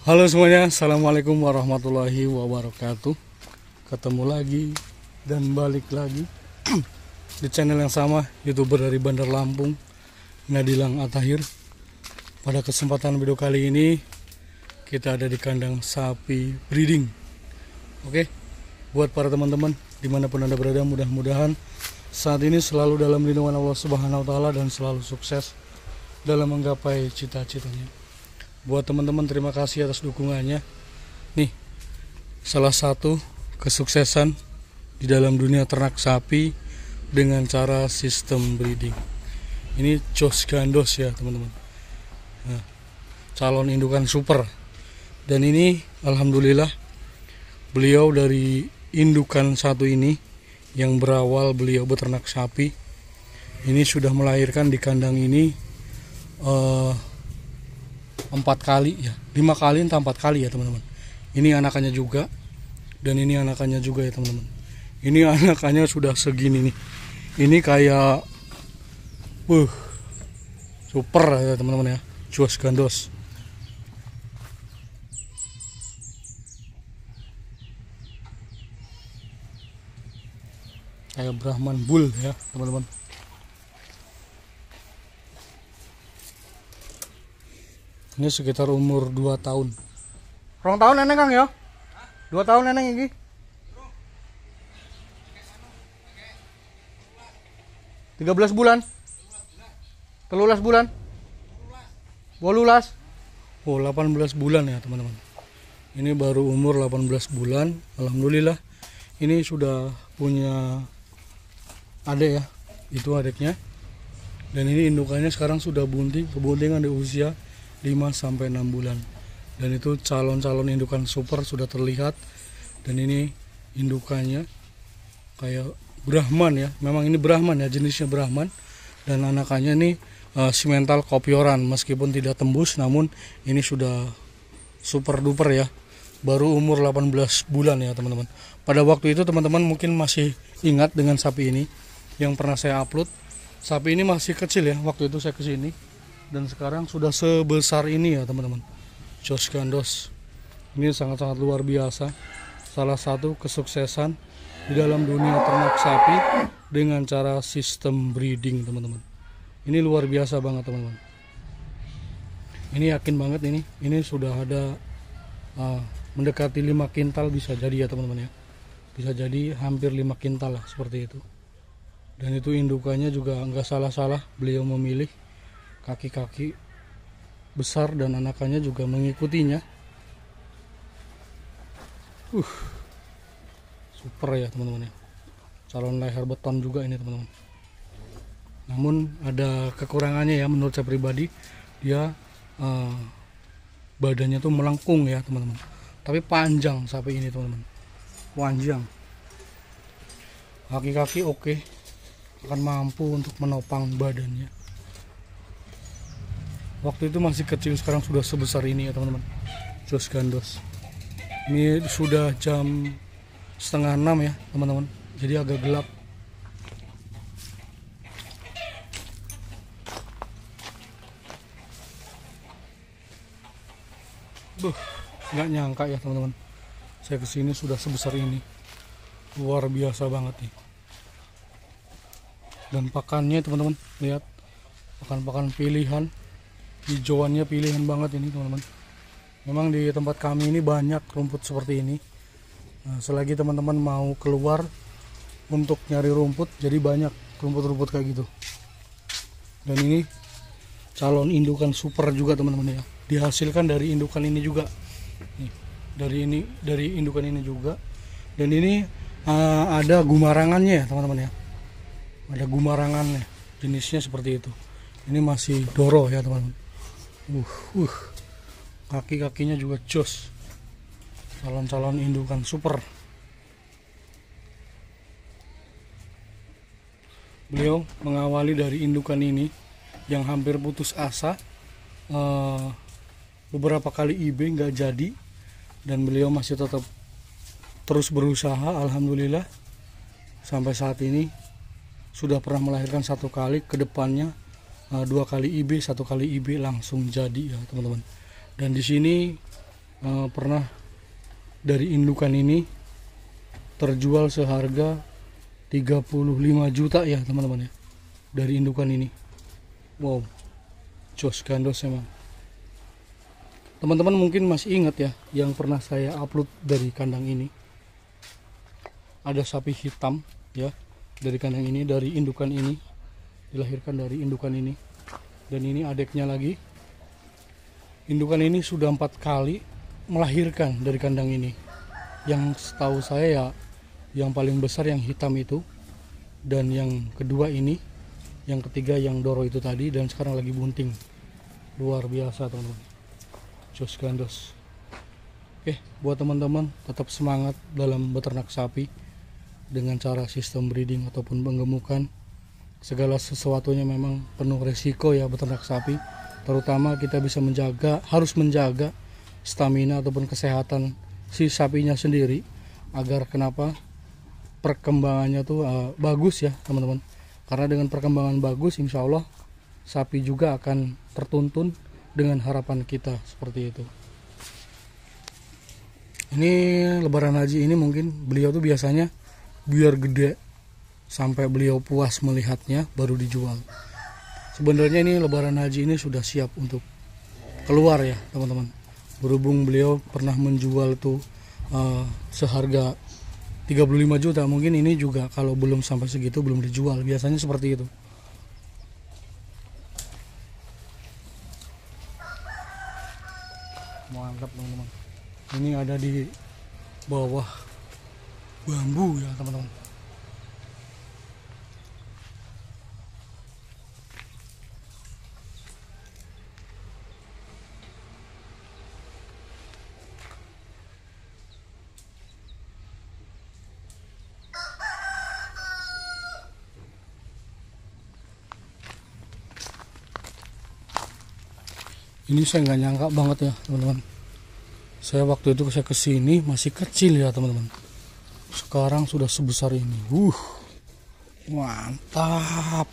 Halo semuanya, assalamualaikum warahmatullahi wabarakatuh. Ketemu lagi dan balik lagi di channel yang sama, youtuber dari Bandar Lampung, Nadilang Atahir. Pada kesempatan video kali ini kita ada di kandang sapi breeding. Oke, buat para teman-teman dimanapun anda berada, mudah-mudahan saat ini selalu dalam lindungan Allah Subhanahu Wa Taala dan selalu sukses dalam menggapai cita-citanya. Buat teman-teman, terima kasih atas dukungannya. Nih, salah satu kesuksesan di dalam dunia ternak sapi dengan cara sistem breeding. Ini Jos Gandos ya teman-teman. Nah, calon indukan super. Dan ini alhamdulillah beliau dari indukan satu ini yang berawal beliau beternak sapi. Ini sudah melahirkan di kandang ini 4 kali ya, 5 kali entah 4 kali ya teman-teman. Ini anakannya juga, dan ini anakannya juga ya teman-teman. Ini anakannya sudah segini nih. Ini kayak super ya teman-teman ya, Jos Gandos. Kayak Brahman Bull ya teman-teman. Ini sekitar umur 2 tahun. 2 tahun nenek Kang ya? 2 tahun nenek ini. 13 bulan. 13 bulan. 18. Oh, 18 bulan ya, teman-teman. Ini baru umur 18 bulan. Alhamdulillah. Ini sudah punya adik ya. Itu adiknya. Dan ini indukannya sekarang sudah bunting, kebuntingan di usia 5-6 bulan. Dan itu calon-calon indukan super sudah terlihat. Dan ini indukannya kayak Brahman ya. Memang ini Brahman ya, jenisnya Brahman. Dan anakannya ini simental kopioran, meskipun tidak tembus, namun ini sudah super duper ya. Baru umur 18 bulan ya teman-teman. Pada waktu itu teman-teman mungkin masih ingat dengan sapi ini yang pernah saya upload. Sapi ini masih kecil ya waktu itu saya kesini. Dan sekarang sudah sebesar ini ya teman-teman. Jos Gandos ini sangat-sangat luar biasa. Salah satu kesuksesan di dalam dunia ternak sapi dengan cara sistem breeding teman-teman. Ini luar biasa banget teman-teman. Ini yakin banget ini. Ini sudah ada mendekati 5 kintal bisa jadi ya teman-teman ya. Bisa jadi hampir 5 kintal lah seperti itu. Dan itu indukannya juga nggak salah-salah beliau memilih. Kaki-kaki besar dan anakannya juga mengikutinya. Super ya teman-teman ya. Calon leher beton juga ini teman-teman. Namun ada kekurangannya ya menurut saya pribadi. Dia badannya tuh melengkung ya teman-teman. Tapi panjang sapi ini teman-teman. Panjang. Kaki-kaki oke. Akan mampu untuk menopang badannya. Waktu itu masih kecil, sekarang sudah sebesar ini ya teman-teman. Jos Gandos. Ini sudah jam 5:30 ya teman-teman. Jadi agak gelap. Nggak nyangka ya teman-teman. Saya kesini sudah sebesar ini. Luar biasa banget nih. Dan pakannya teman-teman, lihat. Pakan-pakan pilihan. Hijauannya pilihan banget ini teman-teman. Memang di tempat kami ini banyak rumput seperti ini. Nah, selagi teman-teman mau keluar untuk nyari rumput, jadi banyak rumput-rumput kayak gitu. Dan ini calon indukan super juga teman-teman ya. Dihasilkan dari indukan ini juga. Nih, dari indukan ini juga. Dan ini ada gumarangannya ya teman-teman ya. Ada gumarangannya. Jenisnya seperti itu. Ini masih doro ya teman-teman. Kaki-kakinya juga jos. Calon-calon indukan super. Beliau mengawali dari indukan ini yang hampir putus asa. Beberapa kali IB nggak jadi. Dan beliau masih tetap terus berusaha. Alhamdulillah sampai saat ini sudah pernah melahirkan 1 kali. Kedepannya 2 kali IB, 1 kali IB langsung jadi ya teman-teman. Dan di sini pernah dari indukan ini terjual seharga 35 juta ya teman-teman ya, dari indukan ini. Wow, jos gandos emang. Teman-teman mungkin masih ingat ya, yang pernah saya upload dari kandang ini. Ada sapi hitam ya, dari kandang ini, dari indukan ini, dilahirkan dari indukan ini. Dan ini adiknya lagi. Indukan ini sudah 4 kali melahirkan dari kandang ini. Yang setahu saya ya, yang paling besar yang hitam itu, dan yang kedua ini, yang ketiga yang doro itu tadi, dan sekarang lagi bunting. Luar biasa teman-teman, jos gandos. Oke, buat teman-teman tetap semangat dalam beternak sapi dengan cara sistem breeding ataupun penggemukan. Segala sesuatunya memang penuh resiko ya beternak sapi, terutama kita bisa harus menjaga stamina ataupun kesehatan si sapinya sendiri, agar kenapa perkembangannya tuh bagus ya teman-teman. Karena dengan perkembangan bagus, insya Allah sapi juga akan tertuntun dengan harapan kita seperti itu. Ini lebaran haji ini mungkin beliau tuh biasanya biar gede sampai beliau puas melihatnya baru dijual. Sebenarnya ini lebaran haji ini sudah siap untuk keluar ya teman-teman. Berhubung beliau pernah menjual tuh seharga 35 juta, mungkin ini juga kalau belum sampai segitu belum dijual, biasanya seperti itu. Mantap teman-teman. Ini ada di bawah bambu ya teman-teman. Ini saya nggak nyangka banget ya teman-teman. Saya waktu itu saya kesini masih kecil ya teman-teman. Sekarang sudah sebesar ini. Mantap.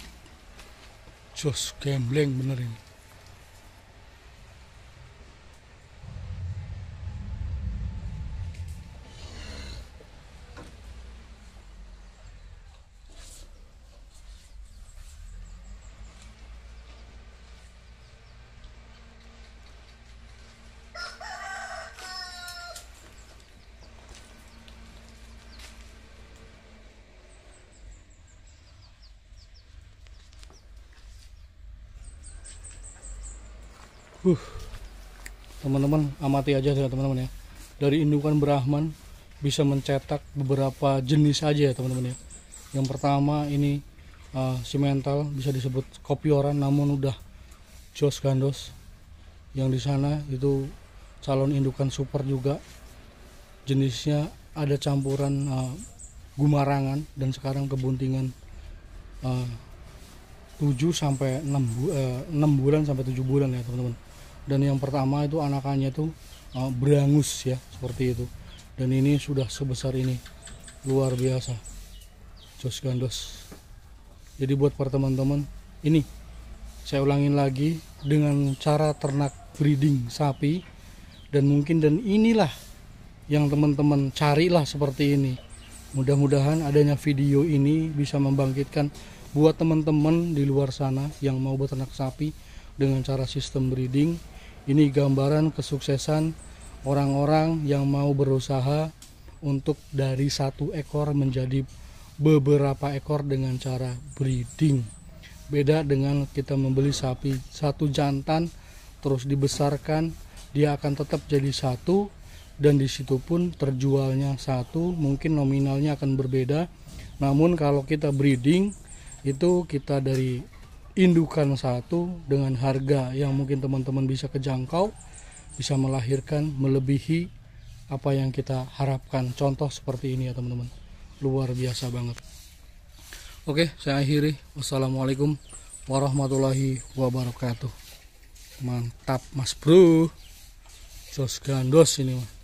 Jos gembleng bener ini. Teman-teman amati aja ya teman-teman ya. Dari indukan Brahman bisa mencetak beberapa jenis aja ya teman-teman ya. Yang pertama ini simental, bisa disebut kopioran, namun udah jos gandos. Yang di sana itu calon indukan super juga, jenisnya ada campuran gumarangan, dan sekarang kebuntingan 7 sampai 6 bulan sampai 7 bulan ya teman-teman. Dan yang pertama itu anakannya tuh berangus ya, seperti itu. Dan ini sudah sebesar ini, luar biasa, jos gandos. Jadi buat para teman-teman, ini saya ulangin lagi dengan cara ternak breeding sapi, dan inilah yang teman-teman carilah seperti ini. Mudah-mudahan adanya video ini bisa membangkitkan buat teman-teman di luar sana yang mau beternak sapi dengan cara sistem breeding. Ini gambaran kesuksesan orang-orang yang mau berusaha untuk dari 1 ekor menjadi beberapa ekor dengan cara breeding. Beda dengan kita membeli sapi 1 jantan terus dibesarkan, dia akan tetap jadi 1, dan disitu pun terjualnya 1, mungkin nominalnya akan berbeda. Namun kalau kita breeding itu kita dari indukan 1 dengan harga yang mungkin teman-teman bisa kejangkau, bisa melahirkan melebihi apa yang kita harapkan. Contoh seperti ini ya teman-teman, luar biasa banget. Oke, saya akhiri. Wassalamualaikum warahmatullahi wabarakatuh. Mantap mas bro, jos gandos ini mah.